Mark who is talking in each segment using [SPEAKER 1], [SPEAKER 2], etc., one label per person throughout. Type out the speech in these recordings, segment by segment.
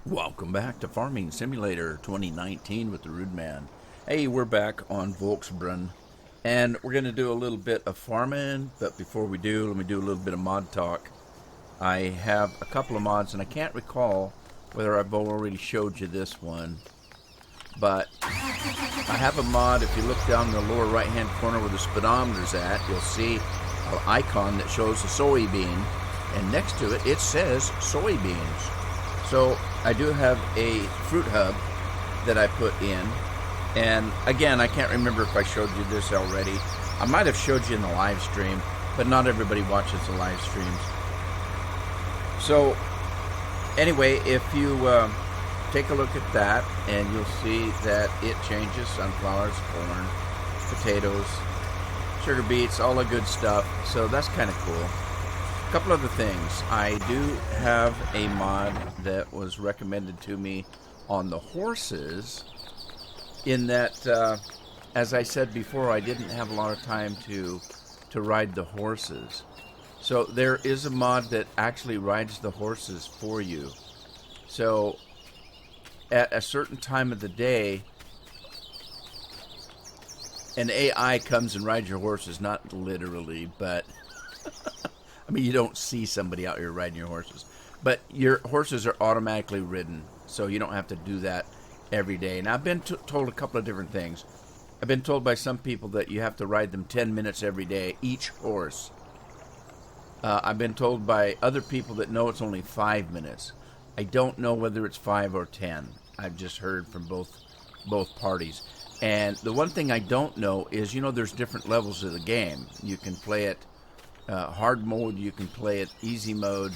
[SPEAKER 1] Welcome back to Farming Simulator 2019 with the Rude Man. Hey, we're back on Volksbrunn, and we're going to do a little bit of farming, but before we do, let me do a little bit of mod talk. I have a couple of mods, and I can't recall whether I've already showed you this one, but I have a mod. If you look down in the lower right-hand corner where the speedometer's at, you'll see an icon that shows a soybean, and next to it, it says soybeans. So I do have a fruit hub that I put in, and again, I can't remember if I showed you this already. I might have showed you in the live stream, but not everybody watches the live streams. So anyway, if you take a look at that, and you'll see that it changes sunflowers, corn, potatoes, sugar beets, all the good stuff. So that's kind of cool. A couple other things. I do have a mod that was recommended to me on the horses, in that, as I said before, I didn't have a lot of time to ride the horses. So there is a mod that actually rides the horses for you. So at a certain time of the day, an AI comes and rides your horses, not literally, but I mean, you don't see somebody out here riding your horses. But your horses are automatically ridden, so you don't have to do that every day. And I've been told a couple of different things. I've been told by some people that you have to ride them 10 minutes every day, each horse. I've been told by other people that no, it's only 5 minutes. I don't know whether it's 5 or 10. I've just heard from both parties. And the one thing I don't know is, there's different levels of the game. You can play it hard mode, you can play it easy mode.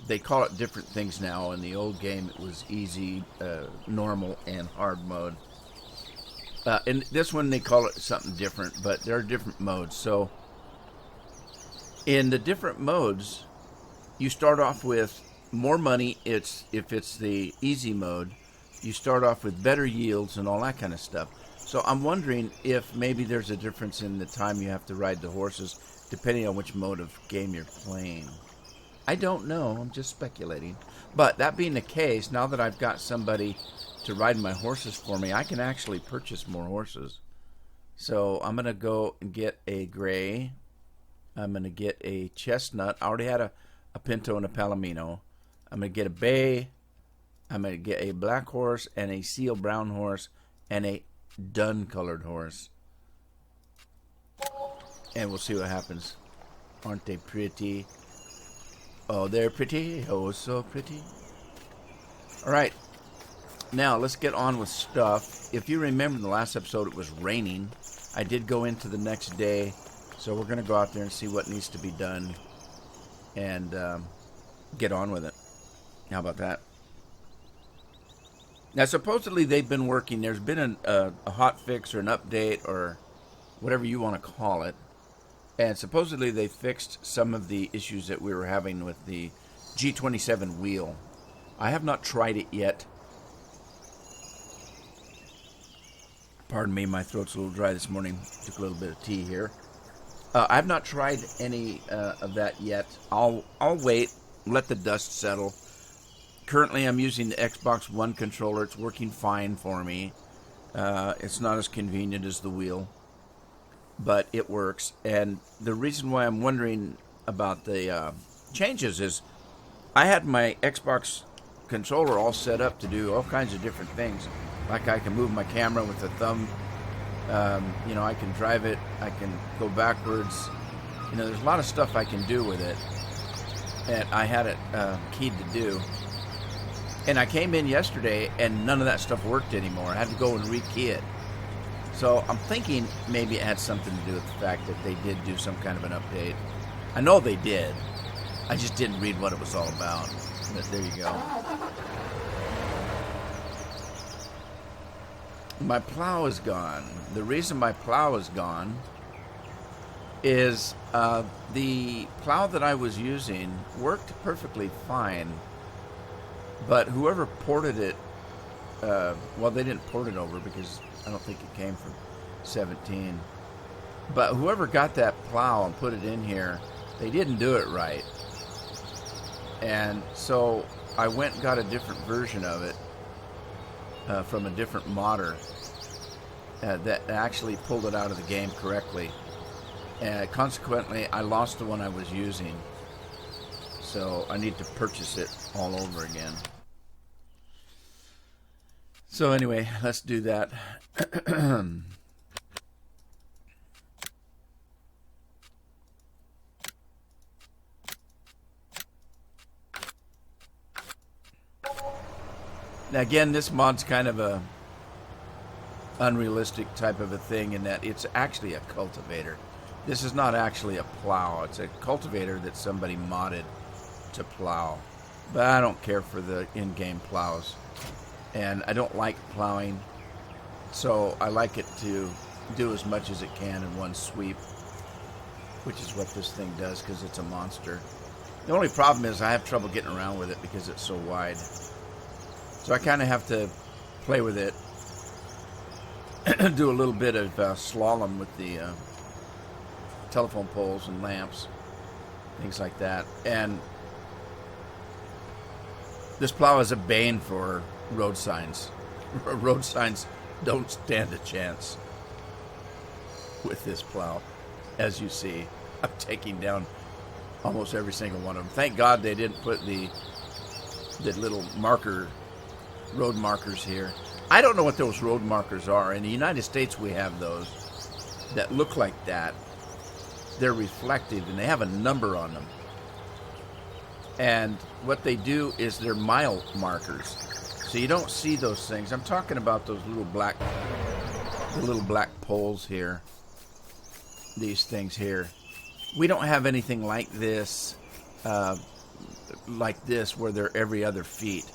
[SPEAKER 1] They call it different things now. In the old game, it was easy, normal, and hard mode. In this one, they call it something different, but there are different modes. So, in the different modes, you start off with more money. If it's the easy mode, you start off with better yields and all that kind of stuff. So I'm wondering if maybe there's a difference in the time you have to ride the horses, depending on which mode of game you're playing. I don't know. I'm just speculating. But that being the case, now that I've got somebody to ride my horses for me, I can actually purchase more horses. So I'm going to go and get a gray. I'm going to get a chestnut. I already had a pinto and a palomino. I'm going to get a bay. I'm going to get a black horse and a seal brown horse and a dun colored horse. And we'll see what happens. Aren't they pretty? Oh, they're pretty. Oh, so pretty. All right. Now, let's get on with stuff. If you remember in the last episode, it was raining. I did go into the next day. So we're going to go out there and see what needs to be done. And get on with it. How about that? Now, supposedly they've been working. There's been a hot fix or an update or whatever you want to call it. And supposedly they fixed some of the issues that we were having with the G27 wheel. I have not tried it yet. Pardon me, my throat's a little dry this morning. Took a little bit of tea here. I have not tried any of that yet. I'll wait, let the dust settle. Currently I'm using the Xbox One controller. It's working fine for me. It's not as convenient as the wheel, but it works. And the reason why I'm wondering about the changes is I had my Xbox controller all set up to do all kinds of different things. Like I can move my camera with the thumb. I can drive it. I can go backwards. There's a lot of stuff I can do with it. And I had it keyed to do. And I came in yesterday and none of that stuff worked anymore. I had to go and rekey it. So I'm thinking maybe it had something to do with the fact that they did do some kind of an update. I know they did. I just didn't read what it was all about. But there you go. My plow is gone. The reason my plow is gone is the plow that I was using worked perfectly fine. But whoever ported it, they didn't port it over because I don't think it came from 17. But whoever got that plow and put it in here, they didn't do it right. And so I went and got a different version of it from a different modder that actually pulled it out of the game correctly. Consequently, I lost the one I was using. So I need to purchase it all over again. So anyway, let's do that. Now again, this mod's kind of a unrealistic type of a thing in that it's actually a cultivator. This is not actually a plow. It's a cultivator that somebody modded to plow. But I don't care for the in-game plows. And I don't like plowing. So I like it to do as much as it can in one sweep. Which is what this thing does because it's a monster. The only problem is I have trouble getting around with it because it's so wide. So I kind of have to play with it. Do a little bit of slalom with the telephone poles and lamps. Things like that. And this plow is a bane for road signs. Road signs don't stand a chance with this plow. As you see, I'm taking down almost every single one of them. Thank God they didn't put the little road markers here. I don't know what those road markers are. In the United States, we have those that look like that. They're reflective, and they have a number on them. And what they do is they're mile markers. So you don't see those things. I'm talking about those little black poles here. These things here. We don't have anything like this where they're every other feet.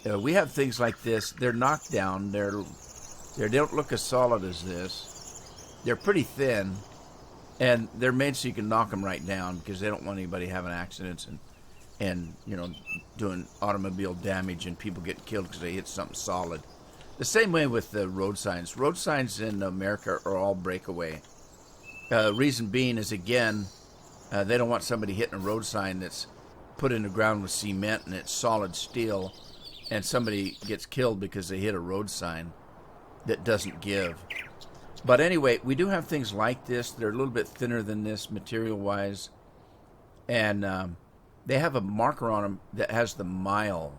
[SPEAKER 1] We have things like this. They're knocked down. They don't look as solid as this. They're pretty thin, and they're made so you can knock them right down because they don't want anybody having accidents and doing automobile damage and people getting killed because they hit something solid. The same way with the road signs. Road signs in America are all breakaway. Reason being is, again, they don't want somebody hitting a road sign that's put in the ground with cement and it's solid steel, and somebody gets killed because they hit a road sign that doesn't give. But anyway, we do have things like this. They're a little bit thinner than this material-wise, and they have a marker on them that has the mile.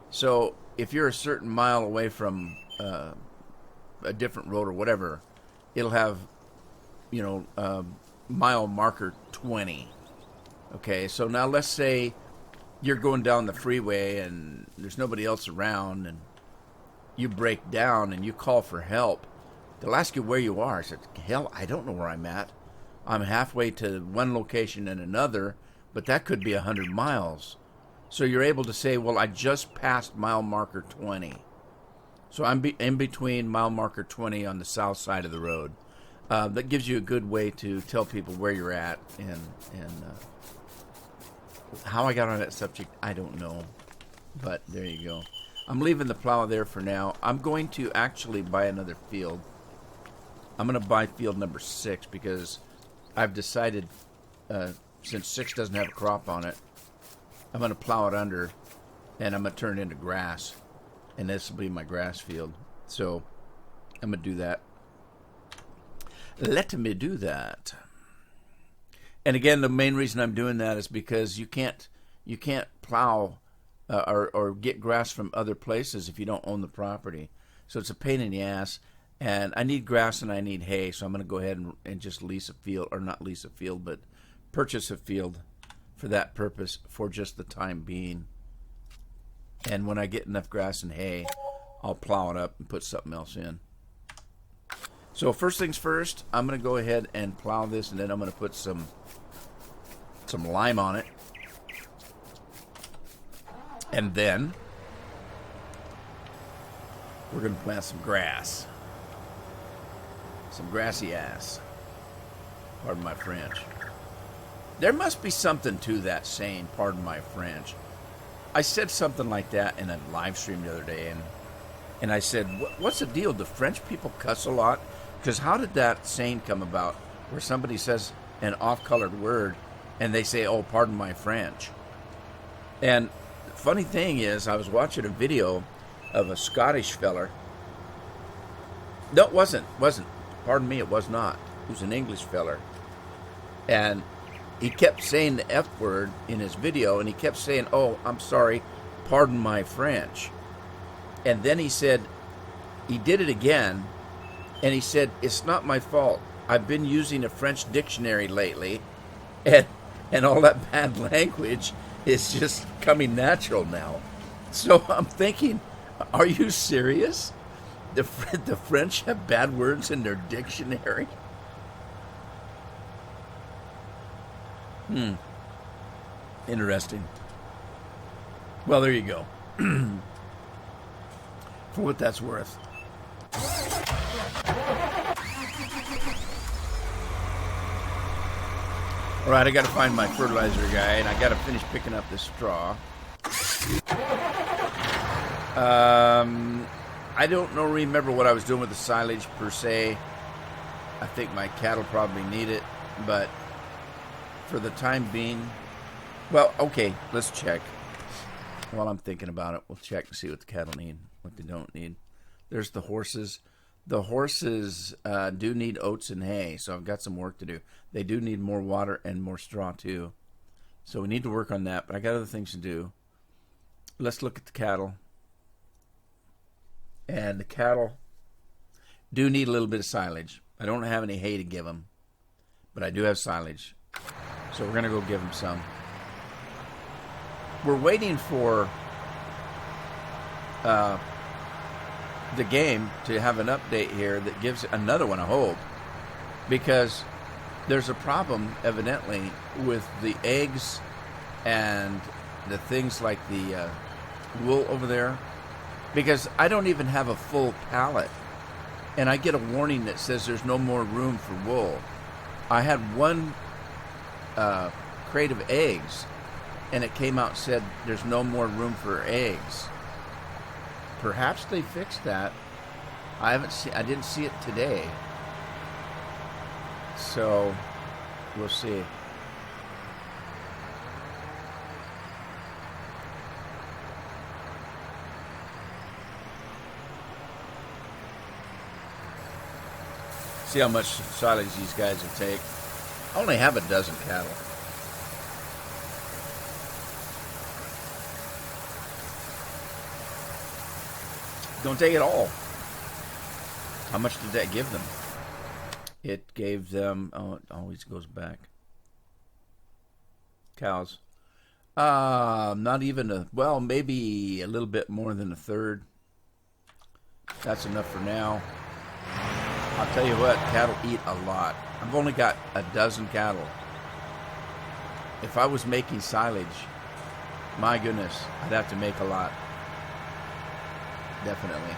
[SPEAKER 1] So if you're a certain mile away from a different road or whatever, it'll have, mile marker 20. Okay, so now let's say you're going down the freeway and there's nobody else around and you break down and you call for help. They'll ask you where you are. I said, hell, I don't know where I'm at. I'm halfway to one location and another, but that could be 100 miles. So you're able to say, well, I just passed mile marker 20. So I'm in between mile marker 20 on the south side of the road. That gives you a good way to tell people where you're at. And how I got on that subject, I don't know. But there you go. I'm leaving the plow there for now. I'm going to actually buy another field. I'm going to buy field number 6 because I've decided, since 6 doesn't have a crop on it, I'm going to plow it under and I'm going to turn it into grass. And this will be my grass field. So I'm going to do that. Let me do that. And again, the main reason I'm doing that is because you can't plow or get grass from other places if you don't own the property. So it's a pain in the ass. And I need grass and I need hay, so I'm going to go ahead and just lease a field, or not lease a field, but purchase a field for that purpose for just the time being. And when I get enough grass and hay, I'll plow it up and put something else in. So first things first, I'm going to go ahead and plow this, and then I'm going to put some lime on it. And then we're going to plant some grass. Some grassy ass. Pardon my French. There must be something to that saying, pardon my French. I said something like that in a live stream the other day, and I said, what's the deal? Do French people cuss a lot? Because how did that saying come about where somebody says an off-colored word and they say, oh, pardon my French? And funny thing is, I was watching a video of a Scottish feller. No, it wasn't. Pardon me, it was not. It was an English feller. And he kept saying the F word in his video, and he kept saying, "Oh, I'm sorry, pardon my French." And then he said, he did it again, and he said, "It's not my fault. I've been using a French dictionary lately, and all that bad language is just coming natural now." So I'm thinking, are you serious? The French have bad words in their dictionary? Interesting. Well, there you go. For what that's worth. All right, I got to find my fertilizer guy, and I got to finish picking up this straw. I don't remember what I was doing with the silage per se. I think my cattle probably need it, but for the time being, well, okay, let's check. While I'm thinking about it, we'll check and see what the cattle need, what they don't need. There's the horses. The horses do need oats and hay, so I've got some work to do. They do need more water and more straw too. So we need to work on that, but I got other things to do. Let's look at the cattle. And the cattle do need a little bit of silage. I don't have any hay to give them, but I do have silage. So we're going to go give them some. We're waiting for the game to have an update here that gives another one a hope, because there's a problem evidently with the eggs and the things like the wool over there, because I don't even have a full pallet, and I get a warning that says there's no more room for wool. I had one crate of eggs, and it came out and said there's no more room for eggs. Perhaps they fixed that. I didn't see it today. So we'll see. See how much silage these guys will take. I only have a dozen cattle. Don't take it all. How much did that give them? It gave them, oh, it always goes back. Cows. Not even well, maybe a little bit more than a third. That's enough for now. I'll tell you what, cattle eat a lot. I've only got a dozen cattle. If I was making silage, my goodness, I'd have to make a lot. Definitely.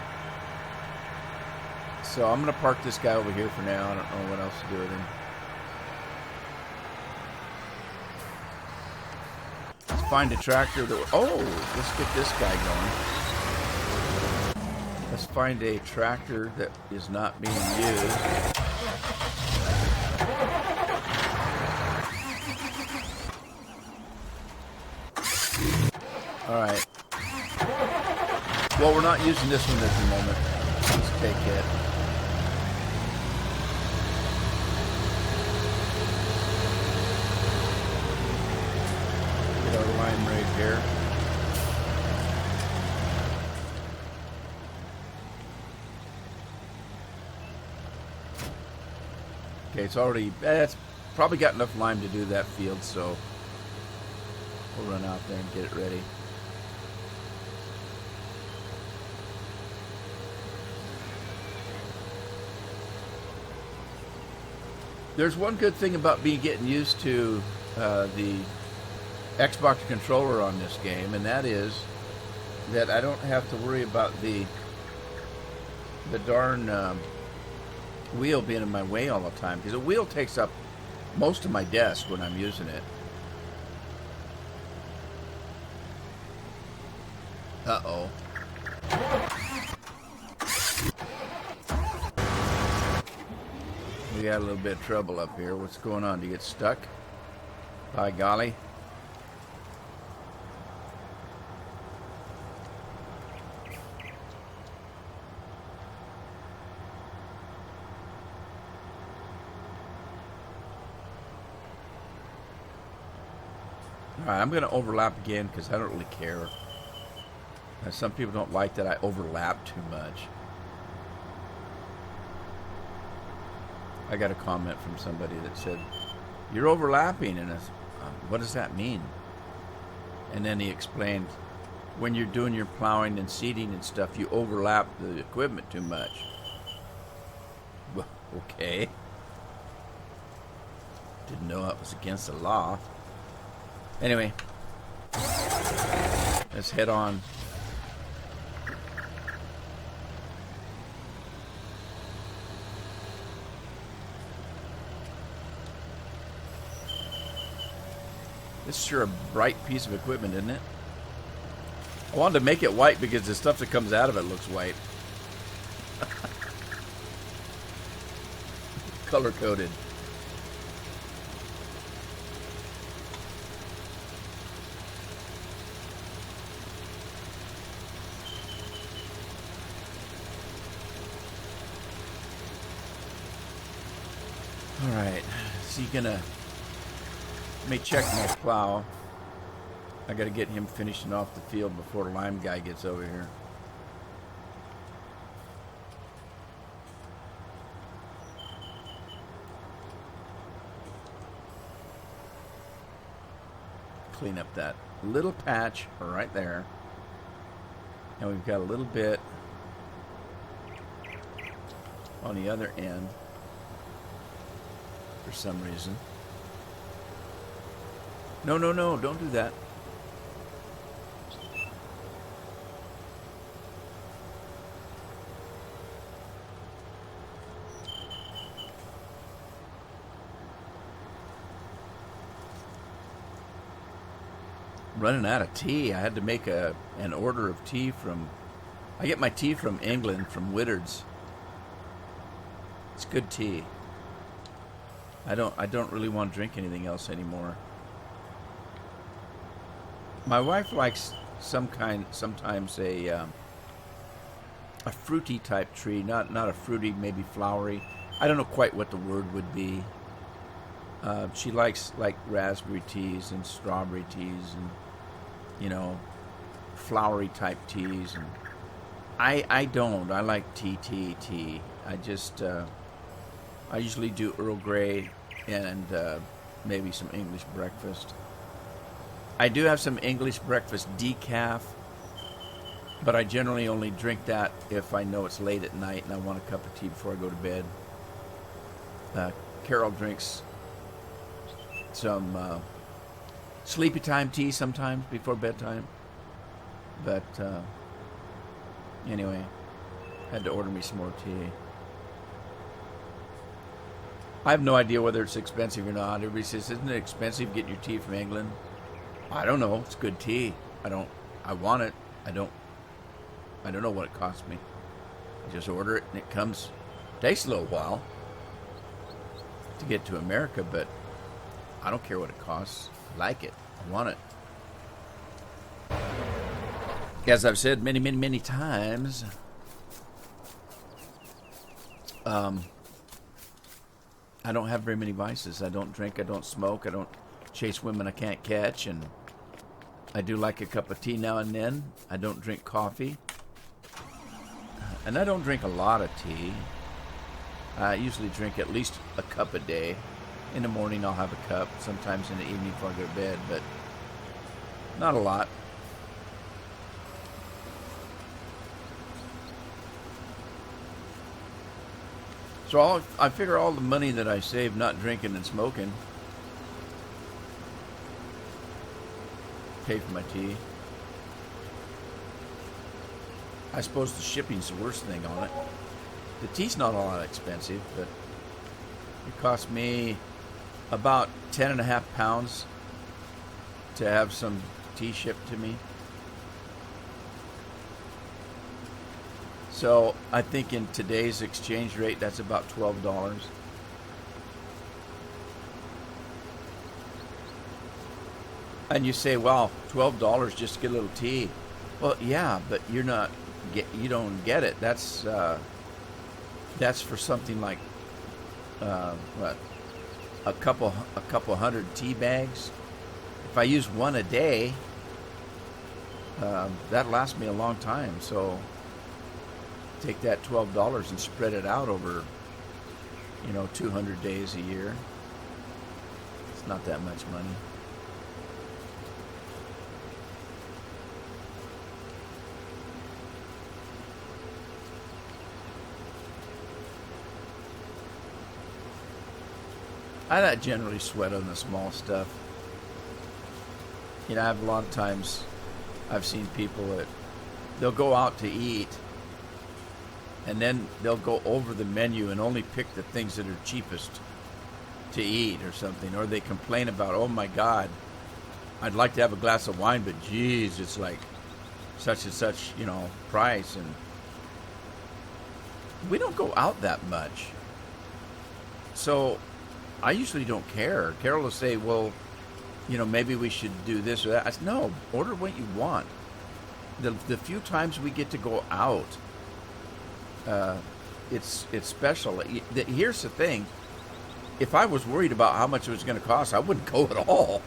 [SPEAKER 1] So I'm going to park this guy over here for now. I don't know what else to do with him. Let's find a tractor that... Oh, let's get this guy going. Let's find a tractor that is not being used. All right. Well, we're not using this one at the moment. Let's take it. Get our line right here. Okay, it's probably got enough lime to do that field, so we'll run out there and get it ready. There's one good thing about getting used to the Xbox controller on this game, and that is that I don't have to worry about the darn wheel being in my way all the time, because the wheel takes up most of my desk when I'm using it. Uh-oh. We got a little bit of trouble up here. What's going on? Do you get stuck? By golly. All right, I'm going to overlap again because I don't really care. Some people don't like that I overlap too much. I got a comment from somebody that said, "You're overlapping," and I said, what does that mean? And then he explained, when you're doing your plowing and seeding and stuff, you overlap the equipment too much. Well, okay. Didn't know that was against the law. Anyway, let's head on. This is sure a bright piece of equipment, isn't it? I wanted to make it white because the stuff that comes out of it looks white. Color-coded. Alright, so you're gonna... Let me check my plow. I gotta get him finishing off the field before the lime guy gets over here. Clean up that little patch right there. And we've got a little bit on the other end for some reason. No, no, no, don't do that. Running out of tea. I had to make an order of tea from... I get my tea from England, from Whittard's. It's good tea. I don't really want to drink anything else anymore. My wife likes sometimes a fruity type tree, not a fruity, maybe flowery. I don't know quite what the word would be. She likes like raspberry teas and strawberry teas and, you know, flowery type teas. And I don't. I like tea. I just I usually do Earl Grey and maybe some English breakfast. I do have some English breakfast decaf, but I generally only drink that if I know it's late at night and I want a cup of tea before I go to bed. Carol drinks some sleepy time tea sometimes before bedtime. But anyway, had to order me some more tea. I have no idea whether it's expensive or not. Everybody says, isn't it expensive getting your tea from England? I don't know. It's good tea. I want it. I don't know what it costs me. I just order it and it comes. Takes a little while to get to America, but I don't care what it costs. I like it. I want it. As I've said many times, I don't have very many vices. I don't drink. I don't smoke. I don't chase women I can't catch, and I do like a cup of tea now and then. I don't drink coffee, and I don't drink a lot of tea. I usually drink at least a cup a day. In the morning I'll have a cup, sometimes in the evening before I go to bed, but not a lot. So I figure all the money that I save not drinking and smoking pay for my tea. I suppose the shipping's the worst thing on it. The tea's not all that expensive, but it cost me about 10.5 pounds to have some tea shipped to me. So I think in today's exchange rate, that's about $12. And you say, "Wow, $12 just to get a little tea." Well, yeah, but you don't get it. That's for something like what? A couple hundred tea bags. If I use one a day, that lasts me a long time. So take that $12 and spread it out over, 200 days a year. It's not that much money. I not generally sweat on the small stuff. I have a lot of times I've seen people that they'll go out to eat and then they'll go over the menu and only pick the things that are cheapest to eat or something. Or they complain about, oh my God, I'd like to have a glass of wine, but geez, it's like such and such, price. And we don't go out that much. So I usually don't care. Carol will say, well, maybe we should do this or that. I said, no, order what you want. The few times we get to go out, it's special. Here's the thing. If I was worried about how much it was going to cost, I wouldn't go at all.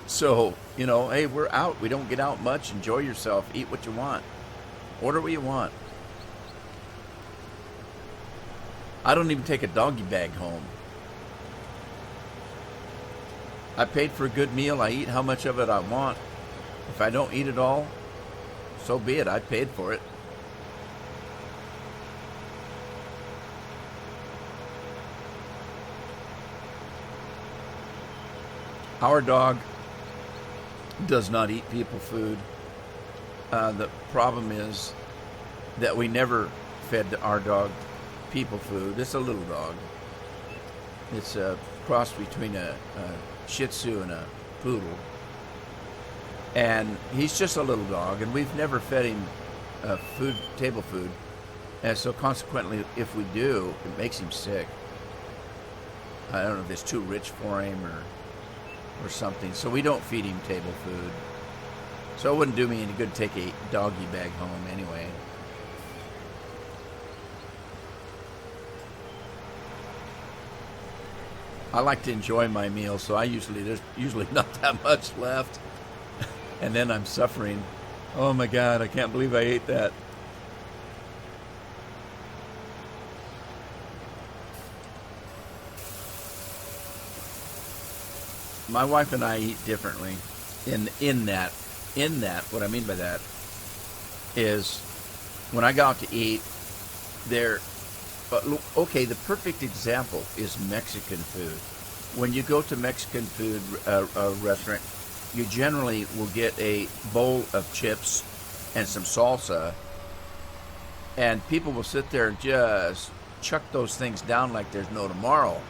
[SPEAKER 1] So, hey, we're out. We don't get out much. Enjoy yourself. Eat what you want. Order what you want. I don't even take a doggy bag home. I paid for a good meal. I eat how much of it I want. If I don't eat it all, so be it. I paid for it. Our dog does not eat people food. The problem is that we never fed our dog people food. It's a little dog. It's a cross between a Shih Tzu and a poodle. And he's just a little dog, and we've never fed him table food. And so consequently, if we do, it makes him sick. I don't know if it's too rich for him or something. So we don't feed him table food. So it wouldn't do me any good to take a doggy bag home anyway. I like to enjoy my meal, so there's usually not that much left. And then I'm suffering. Oh my God, I can't believe I ate that. My wife and I eat differently. In that, what I mean by that is when I go out to eat, okay, the perfect example is Mexican food. When you go to Mexican food restaurant, you generally will get a bowl of chips and some salsa, and people will sit there and just chuck those things down like there's no tomorrow.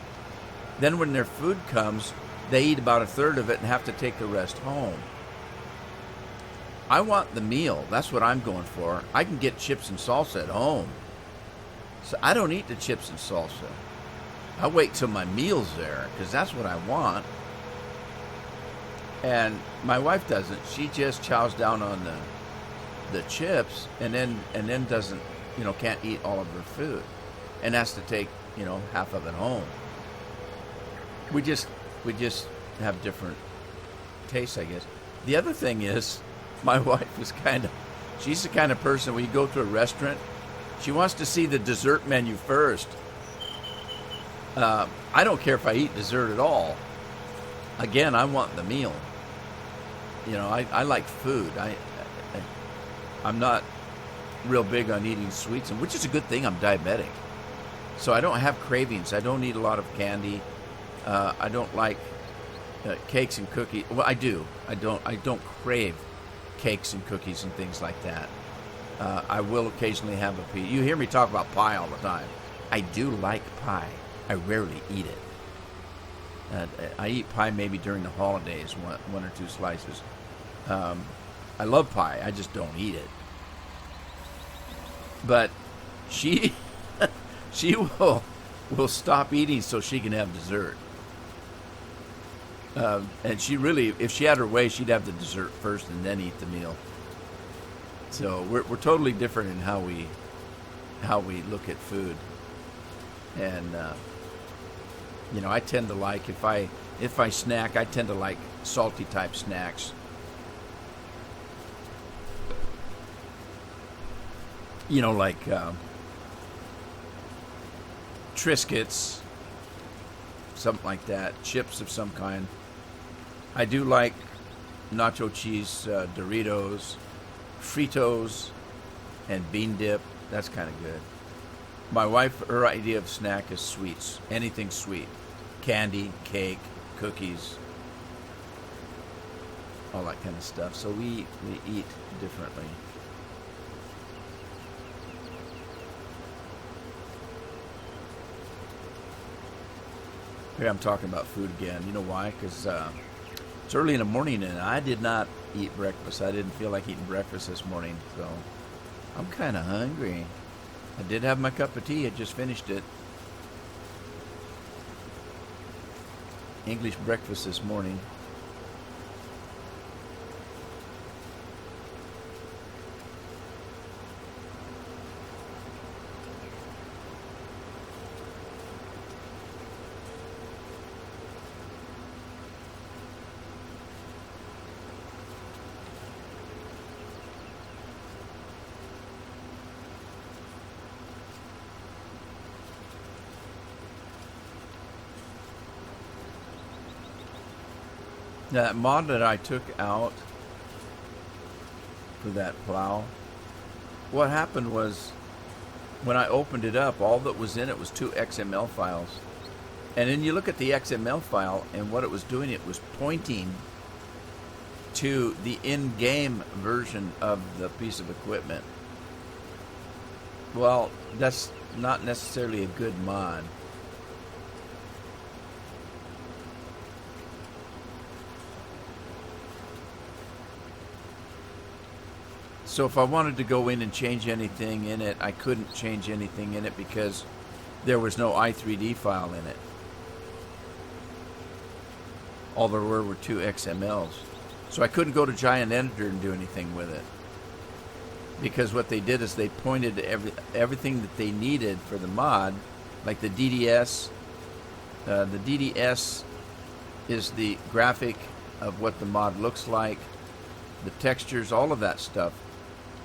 [SPEAKER 1] Then when their food comes, they eat about a third of it and have to take the rest home. I want the meal. That's what I'm going for. I can get chips and salsa at home. So I don't eat the chips and salsa. I wait till my meal's there because that's what I want. And my wife doesn't. She just chows down on the chips and then doesn't, can't eat all of her food and has to take, half of it home. We just have different tastes, I guess. The other thing is, my wife is she's the kind of person when you go to a restaurant, she wants to see the dessert menu first. I don't care if I eat dessert at all. Again, I want the meal. I like food. I'm not real big on eating sweets, which is a good thing. I'm diabetic. So I don't have cravings. I don't eat a lot of candy. I don't like cakes and cookies. Well, I do. I don't crave cakes and cookies and things like that. I will occasionally have a piece. You hear me talk about pie all the time. I do like pie. I rarely eat it. I eat pie maybe during the holidays, one or two slices. I love pie. I just don't eat it. But she will stop eating so she can have dessert. And she really, if she had her way, she'd have the dessert first and then eat the meal. So we're totally different in how we look at food. And I tend to like if I snack, I tend to like salty type snacks. You know, like Triscuits, something like that, chips of some kind. I do like nacho cheese Doritos, Fritos, and bean dip. That's kind of good. My wife, her idea of snack is sweets. Anything sweet. Candy, cake, cookies, all that kind of stuff. So we eat differently. Here I'm talking about food again. You know why? Because it's early in the morning and I did not eat breakfast. I didn't feel like eating breakfast this morning, so I'm kind of hungry. I did have my cup of tea. I just finished it. English breakfast this morning. That mod that I took out for that plow, what happened was when I opened it up, all that was in it was 2 XML files. And then you look at the XML file and what it was doing, it was pointing to the in-game version of the piece of equipment. Well, that's not necessarily a good mod. So if I wanted to go in and change anything in it, I couldn't change anything in it because there was no i3D file in it. All there were 2 XMLs. So I couldn't go to Giant Editor and do anything with it. Because what they did is they pointed to everything that they needed for the mod, like the DDS. The DDS is the graphic of what the mod looks like, the textures, all of that stuff.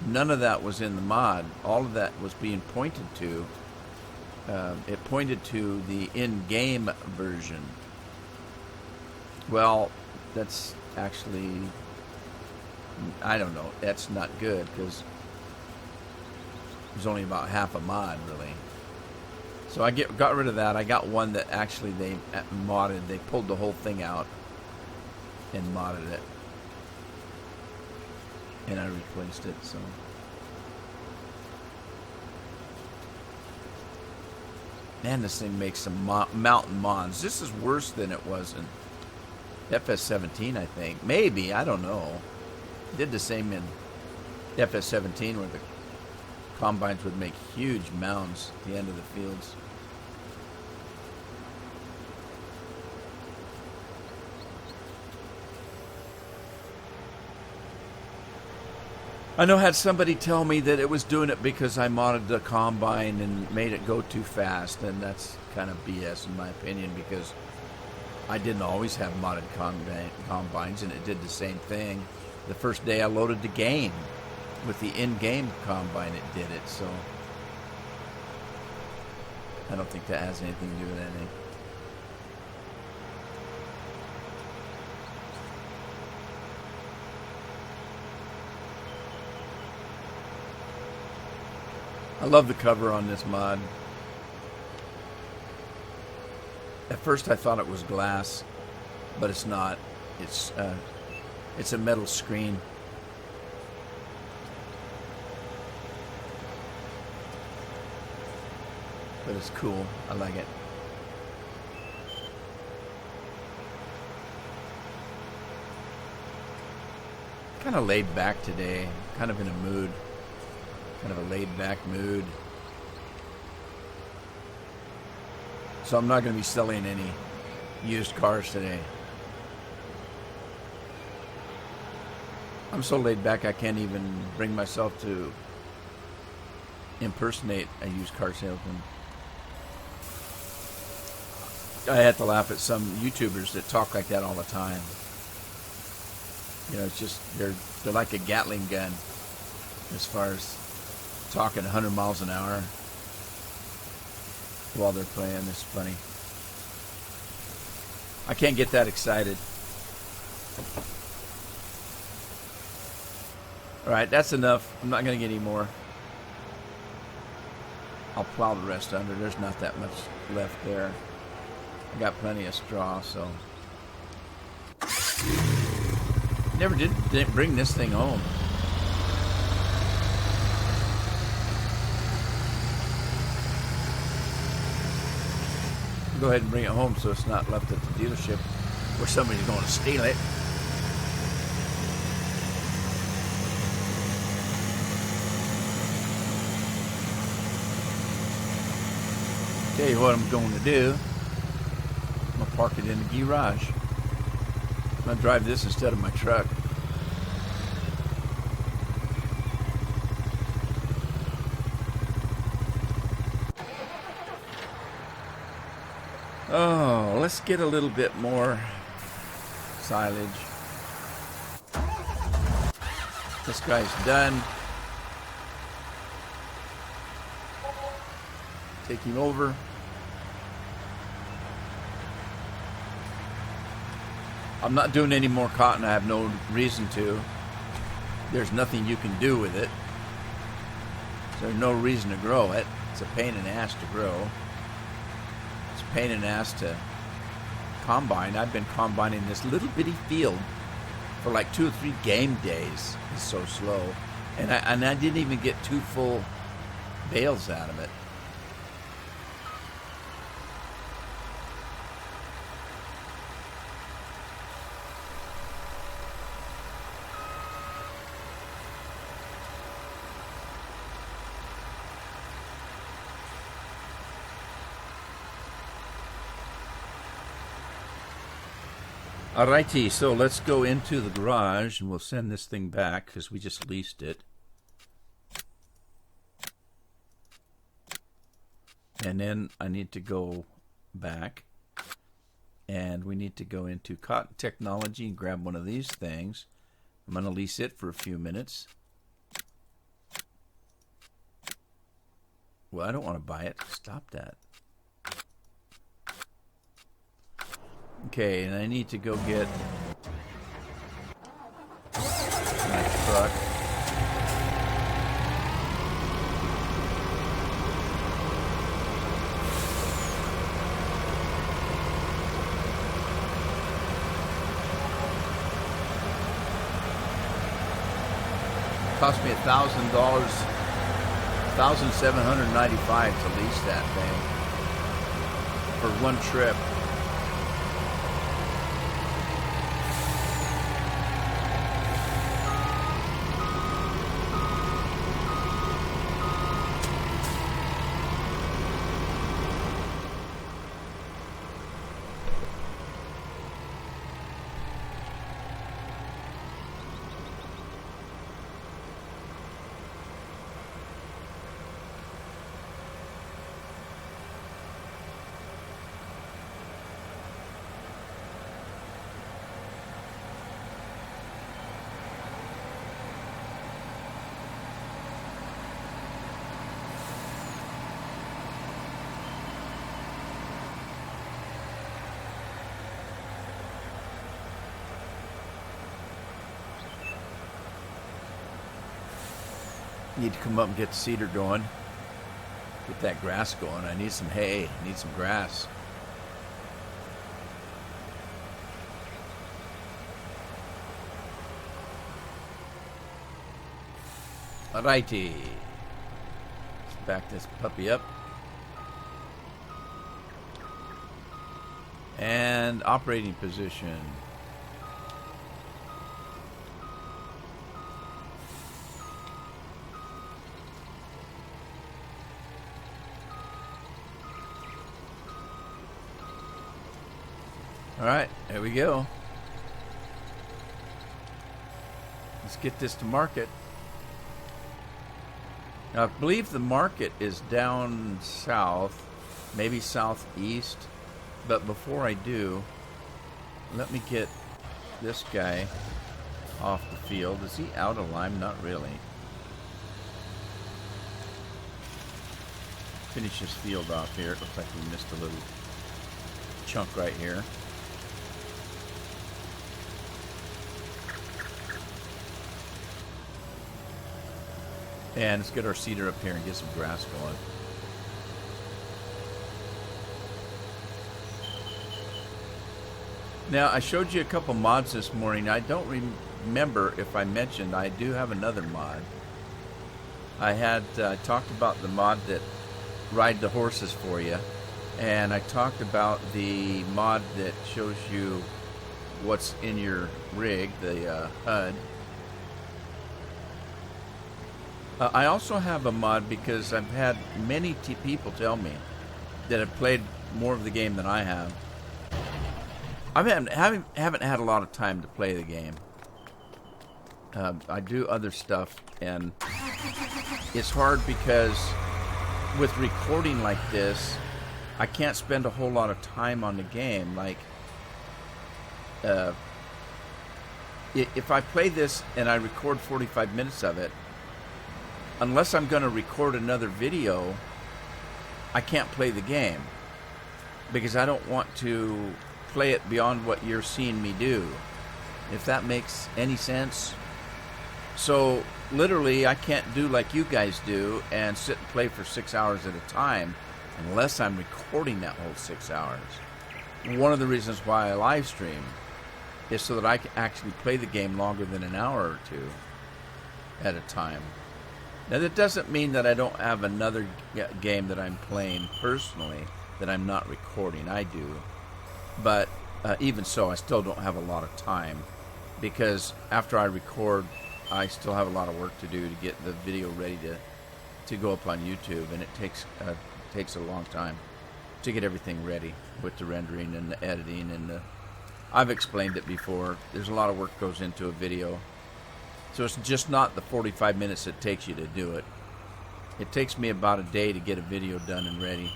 [SPEAKER 1] None of that was in the mod. All of that was being pointed to. It pointed to the in-game version. Well, that's actually, I don't know. That's not good because there's only about half a mod, really. So I got rid of that. I got one that actually they modded. They pulled the whole thing out and modded it. And I replaced it, so. Man, this thing makes some mountain mods. This is worse than it was in FS17, I think. Maybe, I don't know. Did the same in FS17 where the combines would make huge mounds at the end of the fields. I know I had somebody tell me that it was doing it because I modded the combine and made it go too fast, and that's kind of BS in my opinion because I didn't always have modded combines and it did the same thing. The first day I loaded the game with the in-game combine, it did it, so I don't think that has anything to do with anything. I love the cover on this mod. At first I thought it was glass, but it's not. It's a metal screen. But it's cool. I like it. Kind of laid back today. Kind of in a mood. Kind of a laid-back mood. So I'm not going to be selling any used cars today. I'm so laid back I can't even bring myself to impersonate a used car salesman. I have to laugh at some YouTubers that talk like that all the time. You know, it's just they're like a Gatling gun as far as talking 100 miles an hour while they're playing. It's funny. I can't get that excited. All right, that's enough. I'm not going to get any more. I'll plow the rest under. There's not that much left there. I got plenty of straw, so. Never didn't bring this thing home. Go ahead and bring it home so it's not left at the dealership where somebody's going to steal it. Tell you what I'm going to do. I'm going to park it in the garage. I'm going to drive this instead of my truck. Oh, let's get a little bit more silage. This guy's done. Take him over. I'm not doing any more cotton. I have no reason to. There's nothing you can do with it. There's no reason to grow it. It's a pain in the ass to grow. It's a pain in the ass to combine. I've been combining this little bitty field for like 2 or 3 game days. It's so slow. And I didn't even get 2 full bales out of it. Alrighty, so let's go into the garage and we'll send this thing back because we just leased it. And then I need to go back and we need to go into Cotton Technology and grab one of these things. I'm going to lease it for a few minutes. Well, I don't want to buy it. Stop that. Okay, and I need to go get my truck. It cost me $1,000, $1,795 to lease that thing for one trip. Need to come up and get the cedar going. Get that grass going. I need some hay. I need some grass. Alrighty. Let's back this puppy up. And operating position. All right, there we go. Let's get this to market. Now, I believe the market is down south, maybe southeast. But before I do, let me get this guy off the field. Is he out of line? Not really. Finish his field off here. It looks like we missed a little chunk right here. And let's get our seeder up here and get some grass going. Now, I showed you a couple mods this morning. I don't remember if I mentioned I do have another mod. I had talked about the mod that ride the horses for you, and I talked about the mod that shows you what's in your rig, the HUD. I also have a mod because I've had many people tell me that have played more of the game than I have. I haven't had a lot of time to play the game. I do other stuff, and it's hard because with recording like this, I can't spend a whole lot of time on the game. Like, if I play this and I record 45 minutes of it, unless I'm going to record another video, I can't play the game because I don't want to play it beyond what you're seeing me do, if that makes any sense. So literally I can't do like you guys do and sit and play for 6 hours at a time unless I'm recording that whole 6 hours. One of the reasons why I live stream is so that I can actually play the game longer than an hour or two at a time. Now that doesn't mean that I don't have another game that I'm playing personally that I'm not recording. I do. But even so, I still don't have a lot of time because after I record, I still have a lot of work to do to get the video ready to go up on YouTube, and it takes a long time to get everything ready with the rendering and the editing and the. I've explained it before. There's a lot of work goes into a video, so it's just not the 45 minutes it takes you to do it. It takes me about a day to get a video done and ready,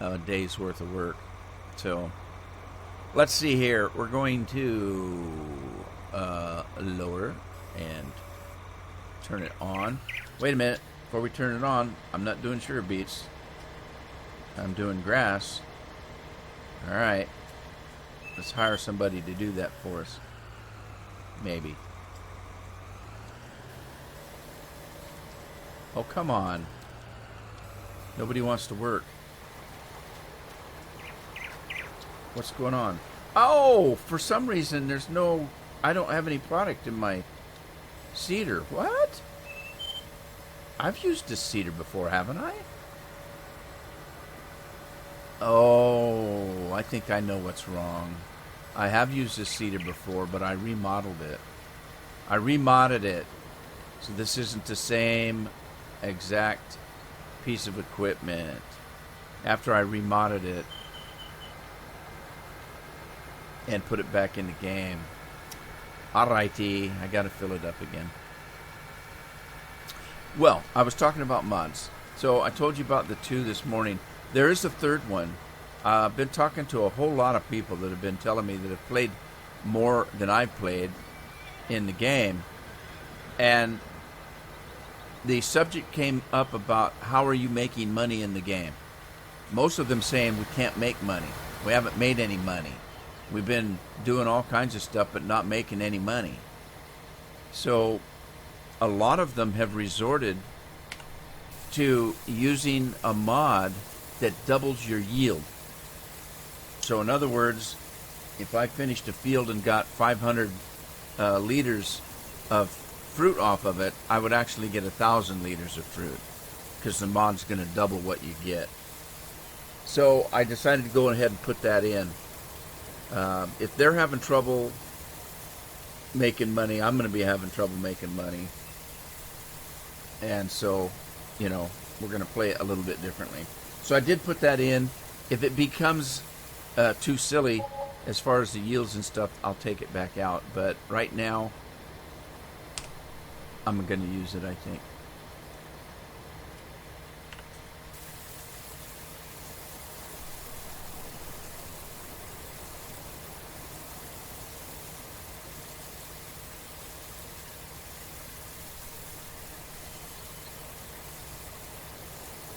[SPEAKER 1] a day's worth of work. So. Let's see here. We're going to lower and turn it on. Wait a minute. Before we turn it on, I'm not doing sugar beets. I'm doing grass. Alright. Let's hire somebody to do that for us. Maybe. Oh, come on. Nobody wants to work. What's going on? Oh, for some reason I don't have any product in my seeder. What? I've used this seeder before, haven't I? Oh, I think I know what's wrong. I have used this seeder before, but I remodeled it. I remodded it. So this isn't the same exact piece of equipment. After I remodded it, and put it back in the game. Alrighty, I gotta fill it up again. Well, I was talking about mods. So I told you about the 2 this morning. There is a third one. I've been talking to a whole lot of people that have been telling me that have played more than I've played in the game. And the subject came up about how are you making money in the game. Most of them saying we can't make money. We haven't made any money. We've been doing all kinds of stuff but not making any money. So a lot of them have resorted to using a mod that doubles your yield. So in other words, if I finished a field and got 500 liters of fruit off of it, I would actually get 1,000 liters of fruit because the mod's going to double what you get. So I decided to go ahead and put that in. If they're having trouble making money, I'm going to be having trouble making money. And so, we're going to play it a little bit differently. So I did put that in. If it becomes too silly as far as the yields and stuff, I'll take it back out. But right now, I'm going to use it, I think.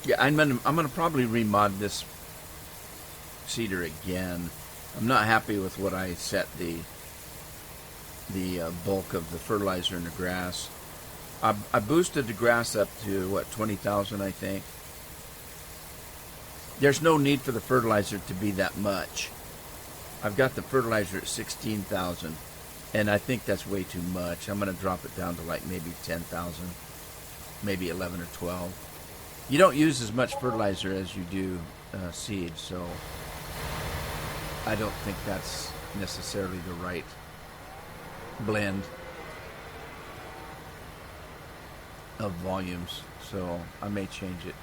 [SPEAKER 1] Yeah, I'm gonna probably remod this seeder again. I'm not happy with what I set the bulk of the fertilizer in the grass. I boosted the grass up to what, 20,000, I think. There's no need for the fertilizer to be that much. I've got the fertilizer at 16,000, and I think that's way too much. I'm going to drop it down to like maybe 10,000, maybe 11 or 12. You don't use as much fertilizer as you do seed, so I don't think that's necessarily the right blend of volumes, so I may change it.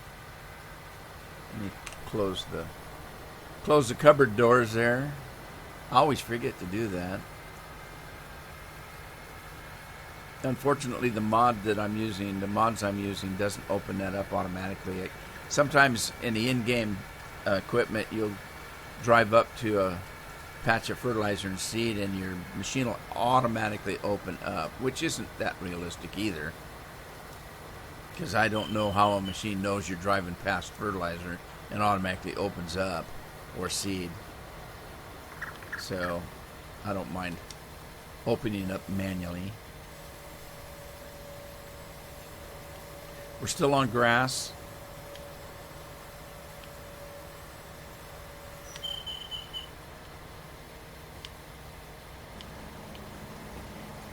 [SPEAKER 1] Let me close the cupboard doors there. I always forget to do that. Unfortunately, the mods I'm using doesn't open that up automatically. Sometimes in the in-game equipment, you'll drive up to a patch of fertilizer and seed, and your machine will automatically open up, which isn't that realistic either. Because I don't know how a machine knows you're driving past fertilizer and automatically opens up, or seed. So I don't mind opening it up manually. We're still on grass.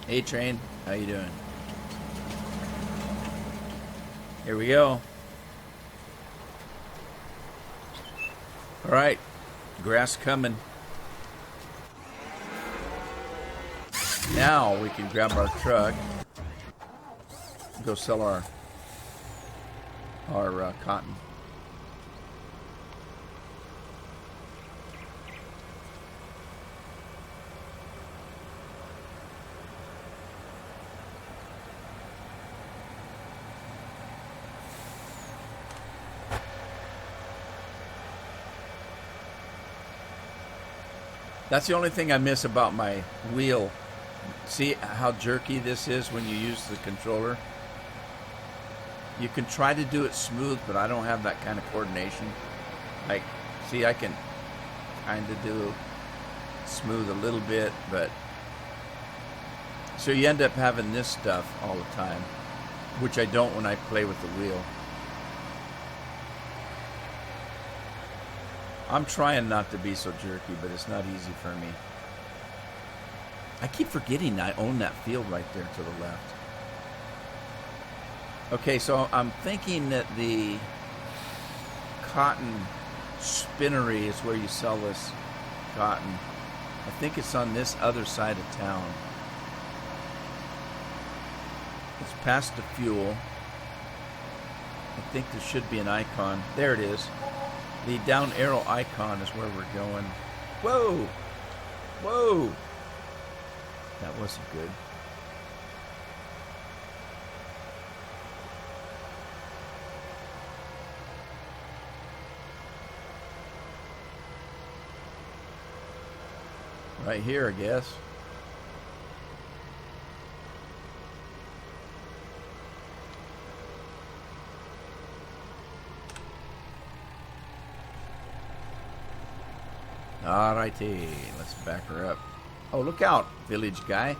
[SPEAKER 1] Hey Train, how you doing? Here we go. All right, grass coming. Now we can grab our truck, go sell our cotton. That's the only thing I miss about my wheel. See how jerky this is when you use the controller? You can try to do it smooth, but I don't have that kind of coordination. Like, see, I can kind of do smooth a little bit, but... So you end up having this stuff all the time, which I don't when I play with the wheel. I'm trying not to be so jerky, but it's not easy for me. I keep forgetting I own that field right there to the left. Okay, so I'm thinking that the cotton spinnery is where you sell this cotton. I think it's on this other side of town. It's past the fuel. I think there should be an icon. There it is. The down arrow icon is where we're going. Whoa! Whoa! That wasn't good. Right here, I guess. Alrighty, let's back her up. Oh, look out, village guy.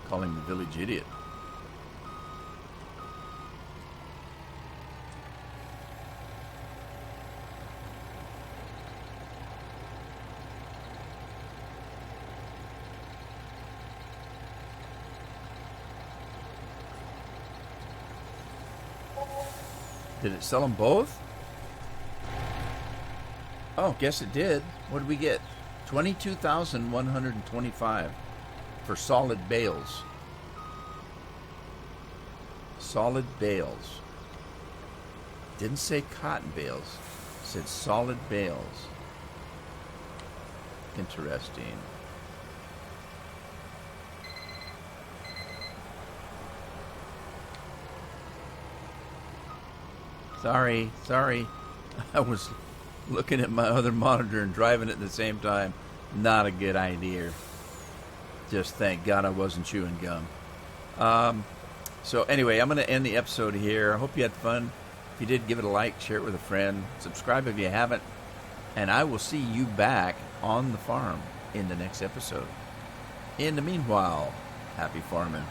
[SPEAKER 1] Call him the village idiot. Did it sell them both? Oh, guess it did. What did we get? 22,125 for solid bales. Solid bales. Didn't say cotton bales. It said solid bales. Interesting. Sorry. I was looking at my other monitor and driving it at the same time. Not a good idea. Just thank God I wasn't chewing gum. So anyway, I'm going to end the episode here. I hope you had fun. If you did, give it a like, share it with a friend, subscribe if you haven't, and I will see you back on the farm in the next episode. In the meanwhile, happy farming.